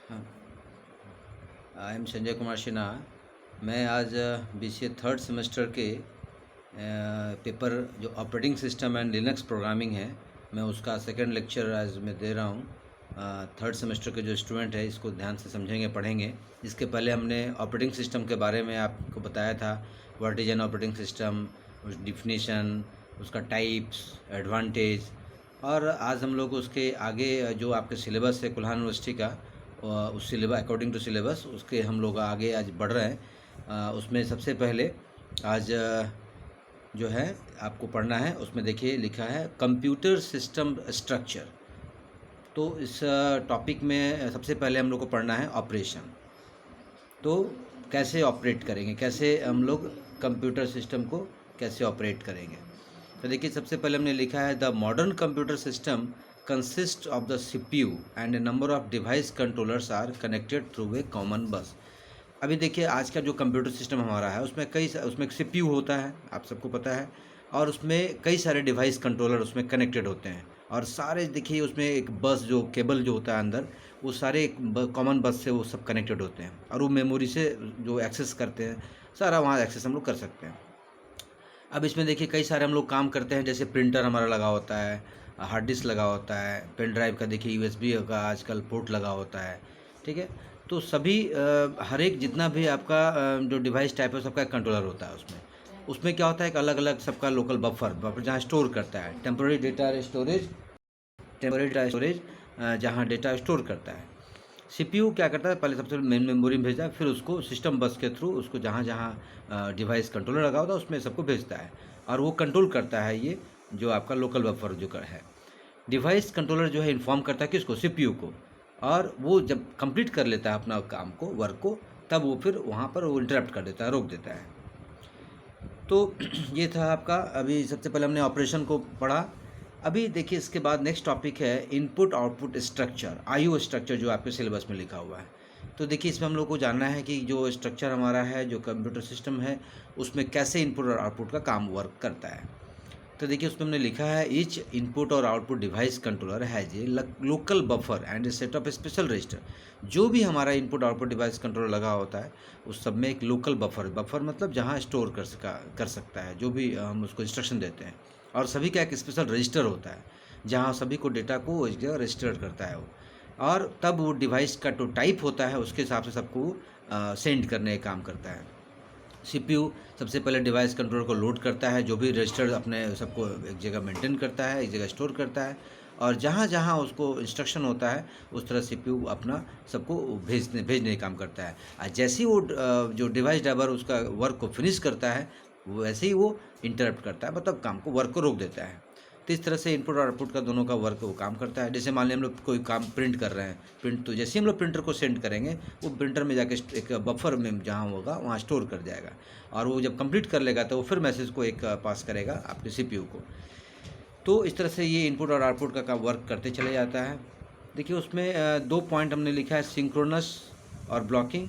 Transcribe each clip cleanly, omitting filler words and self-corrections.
हाँ, I am Sanjay Kumar Sinha. मैं आज BCA थर्ड सेमेस्टर के पेपर जो operating system and Linux programming है, मैं उसका सेकंड लेक्चर आज मैं दे रहा हूँ। थर्ड सेमेस्टर के जो स्टूडेंट है इसको ध्यान से समझेंगे, पढ़ेंगे। इसके पहले हमने ऑपरेटिंग सिस्टम के बारे में आपको बताया था, what is an operating system, उस डिफिनीशन, उसका टाइप्स, एडवांटेज। और आज हम लोग उसके आगे जो आपके सिलेबस है कुल्हान यूनिवर्सिटी का, उस सिलेबस अकॉर्डिंग टू सिलेबस उसके हम लोग आगे आज बढ़ रहे हैं। उसमें सबसे पहले आज जो है आपको पढ़ना है, उसमें देखिए लिखा है कंप्यूटर सिस्टम स्ट्रक्चर। तो इस टॉपिक में सबसे पहले हम लोग को पढ़ना है ऑपरेशन। तो कैसे ऑपरेट करेंगे, कैसे हम लोग कंप्यूटर सिस्टम को कैसे ऑपरेट करेंगे। तो देखिए सबसे पहले हमने लिखा है the modern computer system consist of the CPU and a number of device controllers are connected through a common bus. अभी देखिए आज का जो कंप्यूटर सिस्टम हमारा है उसमें CPU होता है, आप सबको पता है। और उसमें कई सारे डिवाइस कंट्रोलर उसमें कनेक्टेड होते हैं। और सारे देखिए उसमें एक बस जो केबल जो होता है अंदर, वो सारे एक कॉमन बस से वो सब कनेक्टेड होते हैं। और वो मेमोरी से जो एक्सेस करते हैं, सारा वहाँ एक्सेस हम लोग कर सकते हैं। अब इसमें देखिए कई सारे हम लोग काम करते हैं, जैसे प्रिंटर हमारा लगा होता है, हार्ड डिस्क लगा होता है, पेन ड्राइव का देखिए USB का आजकल पोर्ट लगा होता है। ठीक है। तो सभी हर एक जितना भी आपका जो डिवाइस टाइप है सबका एक कंट्रोलर होता है। उसमें उसमें क्या होता है कि अलग अलग सबका लोकल बफर जहाँ स्टोर करता है, टेम्पोररी डेटा स्टोरेज जहाँ डेटा स्टोर करता है। CPU क्या करता है, पहले सबसे मेन मेमोरी में भेजता है, फिर उसको सिस्टम बस के थ्रू उसको जहाँ जहाँ डिवाइस कंट्रोलर लगा होता है उसमें सबको भेजता है। और वो कंट्रोल करता है ये जो आपका लोकल बफर जो कर है। डिवाइस कंट्रोलर जो है इन्फॉर्म करता है किसको, CPU को। और वो जब कंप्लीट कर लेता है अपना काम को, वर्क को, तब वो फिर वहाँ पर वो इंटरप्ट कर देता है, रोक देता है। तो ये था आपका। अभी सबसे पहले हमने ऑपरेशन को पढ़ा। अभी देखिए इसके बाद नेक्स्ट टॉपिक है input output structure, IO structure, जो आपके सिलेबस में लिखा हुआ है। तो देखिए इसमें हम लोग को जानना है कि जो स्ट्रक्चर हमारा है, जो कंप्यूटर सिस्टम है, उसमें कैसे इनपुट और आउटपुट का काम वर्क करता है। तो देखिए उसमें हमने लिखा है ईच इनपुट और output device controller has a local buffer and A set of special register. जो भी हमारा इनपुट आउटपुट डिवाइस कंट्रोलर लगा होता है उस सब में एक लोकल बफर मतलब जहाँ स्टोर कर सकता है जो भी हम उसको इंस्ट्रक्शन देते हैं। और सभी का एक स्पेशल रजिस्टर होता है जहाँ सभी को डेटा को एक जगह रजिस्टर करता है वो। और तब वो डिवाइस का जो टाइप होता है उसके हिसाब से सबको सेंड करने का काम करता है। CPU सबसे पहले डिवाइस कंट्रोलर को लोड करता है, जो भी रजिस्टर अपने सबको एक जगह मेंटेन करता है, एक जगह स्टोर करता है। और जहाँ जहाँ उसको इंस्ट्रक्शन होता है उस तरह CPU अपना सबको भेजने का काम करता है। और जैसे ही वो जो डिवाइस ड्राइवर उसका वर्क को फिनिश करता है, वैसे ही वो इंटरप्ट करता है, मतलब काम को, वर्क को रोक देता है। तो इस तरह से इनपुट और आउटपुट का दोनों का वर्क वो काम करता है। जैसे मान लिया हम लोग कोई काम प्रिंट कर रहे हैं, तो जैसे ही हम लोग प्रिंटर को सेंड करेंगे, वो प्रिंटर में जाके एक बफर में जहाँ होगा वहाँ स्टोर कर जाएगा। और वो जब कंप्लीट कर लेगा तो वो फिर मैसेज को एक पास करेगा आपके CPU को। तो इस तरह से ये इनपुट और आउटपुट का वर्क करते चले जाता है। देखिए उसमें दो पॉइंट हमने लिखा है, सिंक्रोनस और ब्लॉकिंग,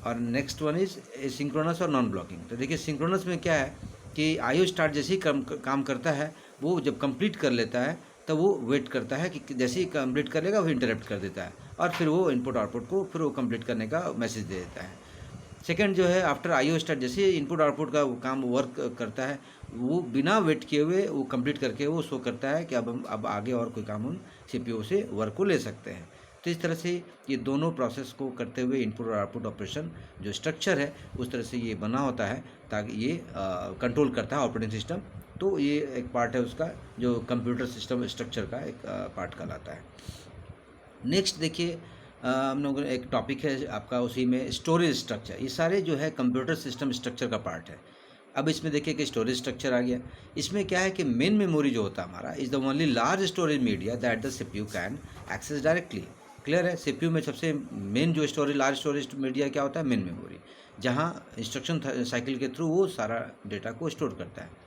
और नेक्स्ट वन इज सिंक्रोनस और नॉन ब्लॉकिंग। तो देखिए सिंक्रोनस में क्या है कि IO स्टार्ट जैसे ही काम करता है, वो जब कंप्लीट कर लेता है तब वो वेट करता है कि जैसे ही कंप्लीट कर लेगा वो इंटरप्ट कर देता है, और फिर वो इनपुट आउटपुट को फिर वो कंप्लीट करने का मैसेज दे देता है। सेकंड जो है आफ्टर IO स्टार्ट, जैसे ही इनपुट आउटपुट का काम वर्क करता है, वो बिना वेट किए हुए वो कंप्लीट करके वो शो करता है कि अब आगे और कोई काम हम CPU से वर्क को ले सकते हैं। तो इस तरह से ये दोनों प्रोसेस को करते हुए इनपुट और आउटपुट ऑपरेशन जो स्ट्रक्चर है उस तरह से ये बना होता है, ताकि ये कंट्रोल करता है ऑपरेटिंग सिस्टम। तो ये एक पार्ट है उसका, जो कंप्यूटर सिस्टम स्ट्रक्चर का एक पार्ट कहलाता है। नेक्स्ट देखिए हम लोग एक टॉपिक है आपका उसी में स्टोरेज स्ट्रक्चर। ये सारे जो है कंप्यूटर सिस्टम स्ट्रक्चर का पार्ट है। अब इसमें देखिए कि स्टोरेज स्ट्रक्चर आ गया। इसमें क्या है कि मेन मेमोरी जो होता है हमारा is the only large storage media that the CPU can access directly. Clear है। CPU में सबसे मेन जो लार्ज स्टोरेज मीडिया क्या होता है, मेन मेमोरी, जहाँ इंस्ट्रक्शन साइकिल के थ्रू वो सारा डेटा को स्टोर करता है।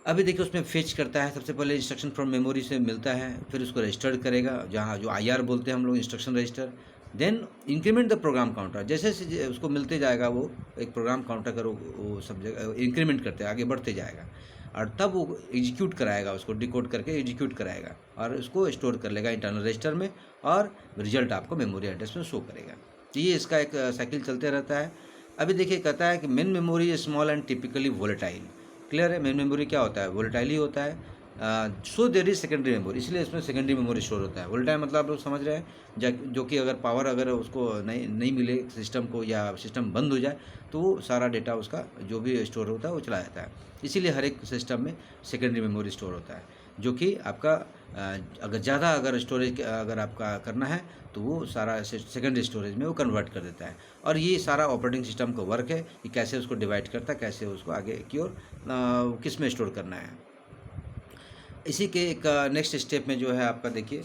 अभी देखिए उसमें फेच करता है, सबसे पहले इंस्ट्रक्शन फ्रॉम मेमोरी से मिलता है, फिर उसको रजिस्टर करेगा जहाँ जो IR बोलते हैं हम लोग, instruction register. Then increment the program counter, जैसे जैसे उसको मिलते जाएगा वो एक प्रोग्राम काउंटर करो, वो सब जगह इंक्रीमेंट करते आगे बढ़ते जाएगा। और तब वो एग्जीक्यूट कराएगा, उसको डिकोड करके एग्जीक्यूट कराएगा और उसको स्टोर कर लेगा इंटरनल रजिस्टर में, और रिजल्ट आपको मेमोरी एड्रेस में शो करेगा। तो ये इसका एक साइकिल चलते रहता है। अभी देखिए कहता है कि main memory small and typically volatile. Clear है, मेन मेमोरी क्या होता है, वोलेटाइल ही होता है। सो देर इज सेकेंडरी मेमोरी, इसलिए इसमें सेकेंडरी मेमोरी स्टोर होता है। वोलेटाइल मतलब आप लोग समझ रहे हैं, जो कि अगर पावर अगर उसको नहीं मिले सिस्टम को, या सिस्टम बंद हो जाए, तो वो सारा डेटा उसका जो भी स्टोर होता है वो चला जाता है। इसीलिए हर एक सिस्टम में सेकेंडरी मेमोरी स्टोर होता है, जो कि आपका अगर ज़्यादा अगर स्टोरेज अगर आपका करना है तो वो सारा सेकेंडरी स्टोरेज में वो कन्वर्ट कर देता है। और ये सारा ऑपरेटिंग सिस्टम का वर्क है कि कैसे उसको डिवाइड करता है, कैसे उसको आगे की ओर किस में स्टोर करना है। इसी के एक नेक्स्ट स्टेप में जो है आपका देखिए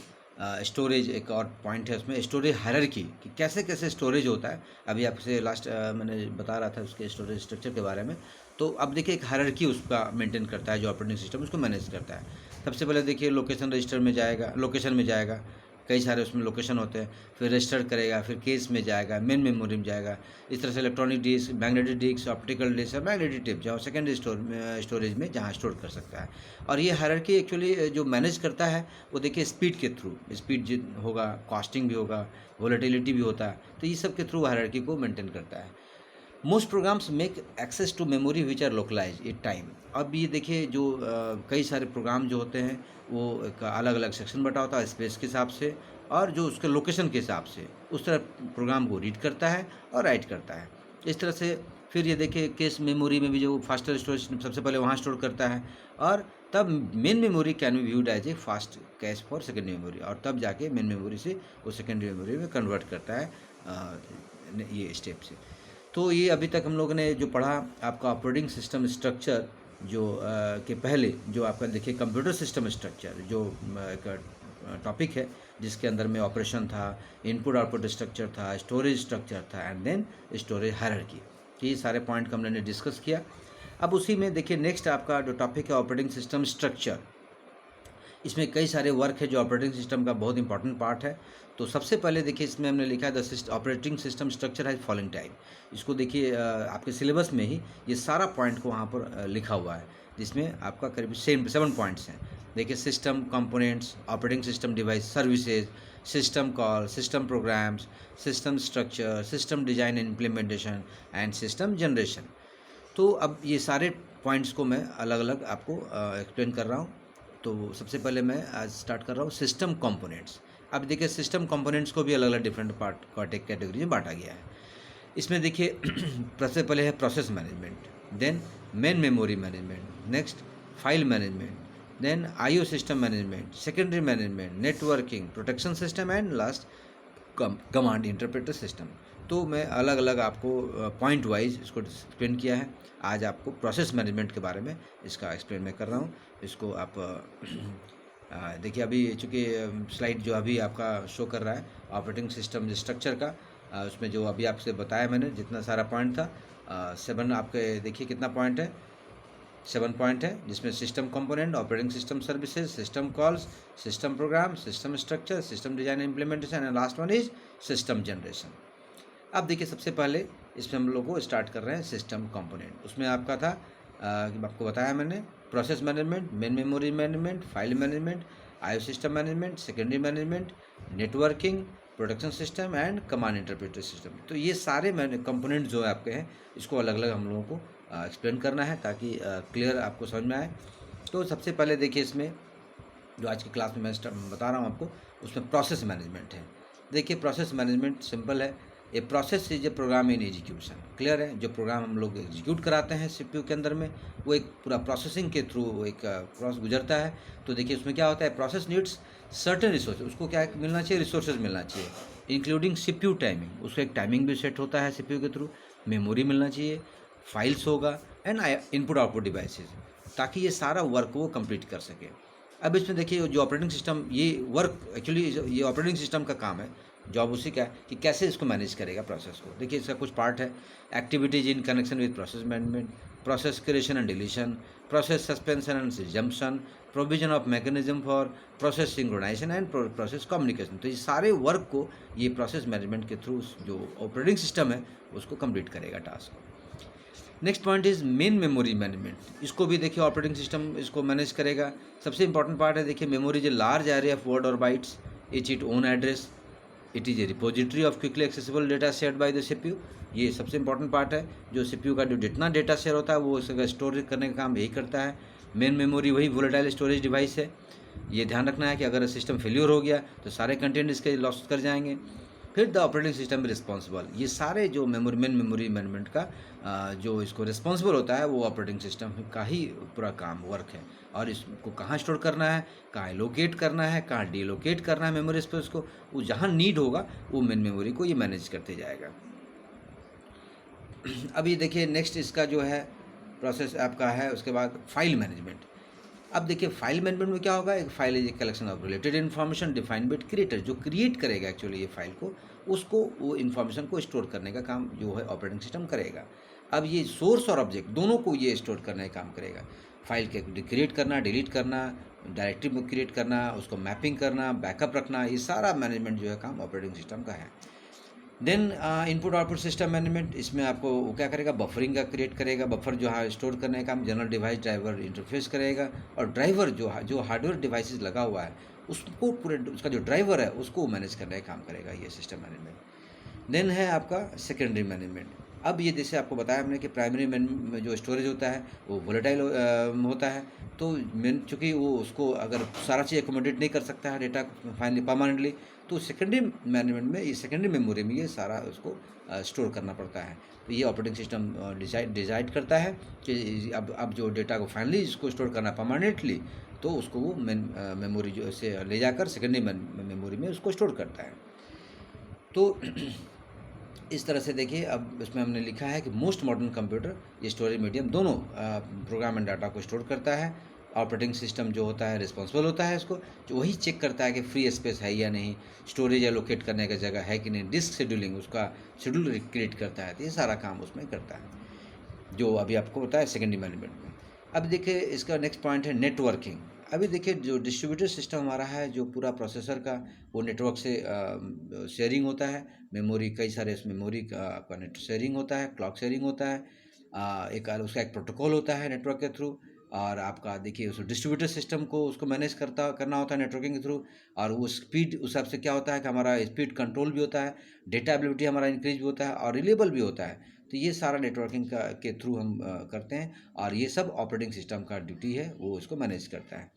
स्टोरेज एक और पॉइंट है उसमें, स्टोरेज हायरार्की कि कैसे कैसे स्टोरेज होता है। अभी आपसे लास्ट मैंने बता रहा था उसके स्टोरेज स्ट्रक्चर के बारे में। तो अब देखिए एक हायरार्की उसका मेंटेन करता है जो ऑपरेटिंग सिस्टम उसको मैनेज करता है। सबसे पहले देखिए लोकेशन रजिस्टर में जाएगा, लोकेशन में जाएगा, कई सारे उसमें लोकेशन होते हैं, फिर रजिस्टर करेगा, फिर केस में जाएगा, मेन मेमोरी में जाएगा। इस तरह से electronic disk, magnetic disk, optical disk और मैग्नेटिक टेप जहाँ सेकेंडरी स्टोरेज में जहाँ स्टोर कर सकता है। और ये हायरार्की एक्चुअली जो मैनेज करता है वो देखिए स्पीड के थ्रू, स्पीड होगा, कॉस्टिंग भी होगा, वोलेटिलिटी भी होता है, तो ये सब के थ्रू हायरार्की को मेंटेन करता है। Most programs make access to memory which are localize at time. अब ये देखिए जो कई सारे प्रोग्राम जो होते हैं वो एक अलग अलग सेक्शन बटा होता है स्पेस के हिसाब से, और जो उसके लोकेशन के हिसाब से उस तरह प्रोग्राम को रीड करता है और राइट करता है। इस तरह से फिर ये देखिए केस मेमोरी में भी जो फास्टर स्टोरेज सबसे पहले वहाँ स्टोर करता है, और तब main memory can be viewed as a fast cache for secondary memory, और तब जाके मेन मेमोरी से वो सेकेंडरी मेमोरी में कन्वर्ट करता है ये स्टेप से। तो ये अभी तक हम लोगों ने जो पढ़ा आपका ऑपरेटिंग सिस्टम स्ट्रक्चर जो के पहले जो आपका देखिए कंप्यूटर सिस्टम स्ट्रक्चर जो एक टॉपिक है जिसके अंदर में ऑपरेशन था, इनपुट आउटपुट स्ट्रक्चर था, स्टोरेज स्ट्रक्चर था एंड देन स्टोरेज हायरार्की। ये सारे पॉइंट को हमने डिस्कस किया। अब उसी में देखिए नेक्स्ट आपका जो टॉपिक है ऑपरेटिंग सिस्टम स्ट्रक्चर, इसमें कई सारे वर्क है जो ऑपरेटिंग सिस्टम का बहुत इंपॉर्टेंट पार्ट है। तो सबसे पहले देखिए इसमें हमने लिखा है द ऑपरेटिंग सिस्टम स्ट्रक्चर है फॉलोइंग टाइप। इसको देखिए आपके सिलेबस में ही ये सारा पॉइंट को वहाँ पर लिखा हुआ है, जिसमें आपका करीब 7 पॉइंट्स हैं। देखिए system components, operating system device services, system call, system programs, system structure, system design implementation and system generation. तो अब ये सारे पॉइंट्स को मैं अलग अलग आपको एक्सप्लेन कर रहा हूँ। तो सबसे पहले मैं आज स्टार्ट कर रहा हूँ सिस्टम कंपोनेंट्स। अब देखिए सिस्टम कंपोनेंट्स को भी अलग अलग डिफरेंट पार्ट कैटेगरी में बांटा गया है। इसमें देखिए सबसे पहले है process management, then main memory management, next file management, then IO system management, secondary management, networking, protection system and last command interpreter system. तो मैं अलग अलग आपको पॉइंट वाइज इसको एक्सप्लेन किया है। आज आपको प्रोसेस मैनेजमेंट के बारे में इसका एक्सप्लेन मैं कर रहा हूँ। इसको आप देखिए अभी चूँकि स्लाइड जो अभी आपका शो कर रहा है ऑपरेटिंग सिस्टम स्ट्रक्चर का, उसमें जो अभी आपसे बताया मैंने जितना सारा पॉइंट था 7 आपके देखिए कितना पॉइंट है, 7 पॉइंट है, जिसमें system component, operating system services, system calls, system program, system structure, system design implementation and last one is system generation. अब देखिए सबसे पहले इसमें हम लोग को स्टार्ट कर रहे हैं सिस्टम कंपोनेंट। उसमें आपका था आपको बताया मैंने process management, main memory management, file management, IO system management, secondary management, networking, production system and command interpreter system. तो ये सारे कंपोनेंट जो है आपके हैं इसको अलग अलग हम लोगों को एक्सप्लेन करना है ताकि क्लियर आपको समझ में आए। तो सबसे पहले देखिए इसमें जो आज की क्लास में मैं बता रहा हूँ आपको उसमें प्रोसेस मैनेजमेंट है। देखिए प्रोसेस मैनेजमेंट सिंपल है, a process is a program in execution. Clear है, जो प्रोग्राम हम लोग एग्जीक्यूट कराते हैं सीपीयू के अंदर में वो एक पूरा प्रोसेसिंग के थ्रू एक प्रोसेस गुजरता है। तो देखिए उसमें क्या होता है, प्रोसेस नीड्स सर्टेन रिसोर्स, उसको क्या मिलना चाहिए, रिसोर्सेज मिलना चाहिए इंक्लूडिंग सीपीयू टाइमिंग, उसका एक टाइमिंग भी सेट होता है सीपीयू के थ्रू, मेमोरी मिलना चाहिए, फाइल्स होगा एंड इनपुट आउटपुट डिवाइसेज, ताकि ये सारा वर्क वो कंप्लीट कर सके। अब इसमें देखिए जो ऑपरेटिंग सिस्टम ये वर्क एक्चुअली ये ऑपरेटिंग सिस्टम का काम है, जॉब उसी का है कि कैसे इसको मैनेज करेगा प्रोसेस को। देखिए इसका कुछ पार्ट है, activities in connection with process management, process creation and deletion, process suspension and resumption, provision of mechanism for process synchronisation and process communication. तो ये सारे वर्क को ये प्रोसेस मैनेजमेंट के थ्रू जो ऑपरेटिंग सिस्टम है उसको कंप्लीट करेगा task. Next point is main memory management. इसको भी देखिए ऑपरेटिंग सिस्टम इसको मैनेज करेगा। सबसे इंपॉर्टेंट पार्ट है, देखिए memory is a large area of word और bytes, it own address, it is a repository of quickly accessible data shared by the CPU. ये सबसे इंपॉर्टेंट पार्ट है, जो सीपीयू का जो जितना डेटा शेयर होता है वो उसका स्टोर करने का काम यही करता है। मेन मेमोरी वही वोलेटाइल स्टोरेज डिवाइस है। ये ध्यान रखना है कि अगर सिस्टम फेल्योर हो गया तो सारे कंटेंट इसके लॉस कर जाएंगे। फिर द ऑपरेटिंग सिस्टम रिस्पॉन्सिबल, ये सारे जो मेन मेमोरी मैनेजमेंट का जो इसको रिस्पॉन्सिबल होता है वो ऑपरेटिंग सिस्टम का ही पूरा काम वर्क है। और इसको कहाँ स्टोर करना है, कहाँ लोकेट करना है, कहाँ डिलोकेट करना है मेमोरी स्पेस को, वो जहाँ नीड होगा वो मेन मेमोरी को ये मैनेज करते जाएगा। अब ये देखिए नेक्स्ट इसका जो है प्रोसेस आपका है, उसके बाद फाइल मैनेजमेंट। अब देखिए फाइल मैनेजमेंट में क्या होगा, एक file is a collection of related information defined by creator. जो क्रिएट करेगा एक्चुअली ये फाइल को, उसको वो इन्फॉर्मेशन को स्टोर करने का काम जो है ऑपरेटिंग सिस्टम करेगा। अब ये सोर्स और ऑब्जेक्ट दोनों को ये स्टोर करने का काम करेगा। फाइल के क्रिएट करना, डिलीट करना, डायरेक्टरी क्रिएट करना, उसको मैपिंग करना, बैकअप रखना, ये सारा मैनेजमेंट जो है काम ऑपरेटिंग सिस्टम का है। Then input output system management, इसमें आपको वो क्या करेगा, बफरिंग का क्रिएट करेगा, बफर जो है स्टोर करने का काम जनरल डिवाइस ड्राइवर इंटरफेस करेगा। और ड्राइवर जो हार्डवेयर डिवाइसेस लगा हुआ है उसको पूरे उसका जो ड्राइवर है उसको मैनेज करने का काम करेगा ये सिस्टम मैनेजमेंट। देन है आपका सेकेंडरी मैनेजमेंट। अब ये जैसे आपको बताया हमने कि प्राइमरी में जो स्टोरेज होता है वो वोलेटाइल होता है, तो मेन चूँकि वो उसको अगर सारा चीज़ एकोमोडेट नहीं कर सकता है डेटा फाइनली परमानेंटली, तो सेकेंडरी मैनेजमेंट में ये सेकेंडरी मेमोरी में ये सारा उसको स्टोर करना पड़ता है। तो ये ऑपरेटिंग सिस्टम डिसाइड करता है कि अब जो डेटा को फाइनली इसको स्टोर करना परमानेंटली, तो उसको वो मेमोरी जो से ले जाकर सेकेंडरी मेमोरी में उसको स्टोर करता है। तो इस तरह से देखिए, अब इसमें हमने लिखा है कि मोस्ट मॉडर्न कंप्यूटर ये स्टोरेज मीडियम दोनों प्रोग्राम एंड डाटा को स्टोर करता है। ऑपरेटिंग सिस्टम जो होता है रिस्पॉन्सिबल होता है इसको, जो वही चेक करता है कि फ्री स्पेस है या नहीं, स्टोरेज एलोकेट करने का जगह है कि नहीं, डिस्क शेड्यूलिंग उसका शेड्यूल क्रिएट करता है। तो ये सारा काम उसमें करता है, जो अभी आपको होता है सेकेंडरी मैनेजमेंट में। अब देखिए इसका नेक्स्ट पॉइंट है नेटवर्किंग। अभी देखिए जो डिस्ट्रीब्यूटेड सिस्टम हमारा है, जो पूरा प्रोसेसर का वो नेटवर्क से शेयरिंग होता है। मेमोरी कई सारे इस मेमोरी का आपका नेट शेयरिंग होता है, क्लॉक शेयरिंग होता है, उसका एक प्रोटोकॉल होता है नेटवर्क के थ्रू। और आपका देखिए उस डिस्ट्रीब्यूटेड सिस्टम को उसको मैनेज करना होता है नेटवर्किंग के थ्रू। और वो स्पीड उस हिसाब से क्या होता है कि हमारा स्पीड कंट्रोल भी होता है, डेटा एबिलिटी हमारा इंक्रीज भी होता है और रिलेबल भी होता है। तो ये सारा नेटवर्किंग के थ्रू हम करते हैं, और ये सब ऑपरेटिंग सिस्टम का ड्यूटी है, वो इसको मैनेज करता है।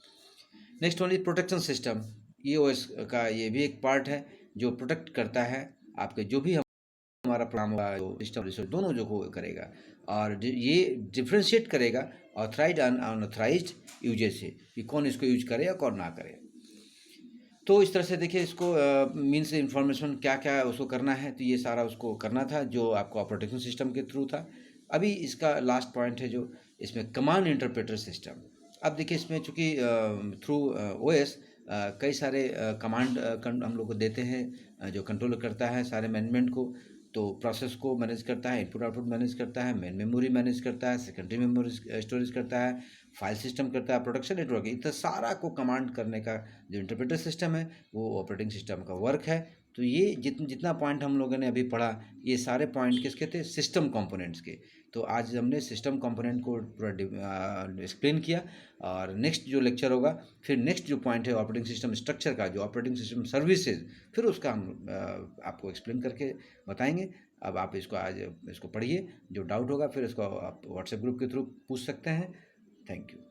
Next one is protection system. ये ओएस का ये भी एक पार्ट है जो प्रोटेक्ट करता है आपके जो भी हमारा प्रोग्राम होगा, जो सिस्टम दोनों जो को करेगा, और ये डिफ्रेंशिएट करेगा ऑथराइज्ड और अनऑथराइज्ड यूजर से कि कौन इसको यूज करे या कौन ना करे। तो इस तरह से देखिए इसको मीन्स इन्फॉर्मेशन क्या क्या उसको करना है, तो ये सारा उसको करना था जो आपको ऑपरेटिंग सिस्टम के थ्रू था। अभी इसका लास्ट पॉइंट है जो इसमें कमांड इंटरप्रेटर सिस्टम। अब देखिए इसमें चूँकि थ्रू ओएस कई सारे कमांड हम लोग को देते हैं, जो कंट्रोल करता है सारे मैनेजमेंट को। तो प्रोसेस को मैनेज करता है, इनपुट आउटपुट मैनेज करता है, मेन मेमोरी मैनेज करता है, सेकेंडरी मेमोरी स्टोरेज करता है, फाइल सिस्टम करता है, प्रोडक्शन नेटवर्क, इतना सारा को कमांड करने का जो इंटरप्रेटर सिस्टम है वो ऑपरेटिंग सिस्टम का वर्क है। तो ये जितना पॉइंट हम लोगों ने अभी पढ़ा, ये सारे पॉइंट किसके थे, सिस्टम कंपोनेंट्स के। तो आज हमने सिस्टम कंपोनेंट को पूरा एक्सप्लेन किया। और नेक्स्ट जो लेक्चर होगा, फिर नेक्स्ट जो पॉइंट है ऑपरेटिंग सिस्टम स्ट्रक्चर का, जो ऑपरेटिंग सिस्टम सर्विसेज, फिर उसका हम आपको एक्सप्लेन करके बताएंगे। अब आप इसको आज इसको पढ़िए, जो डाउट होगा फिर इसको आप व्हाट्सएप ग्रुप के थ्रू पूछ सकते हैं। Thank you.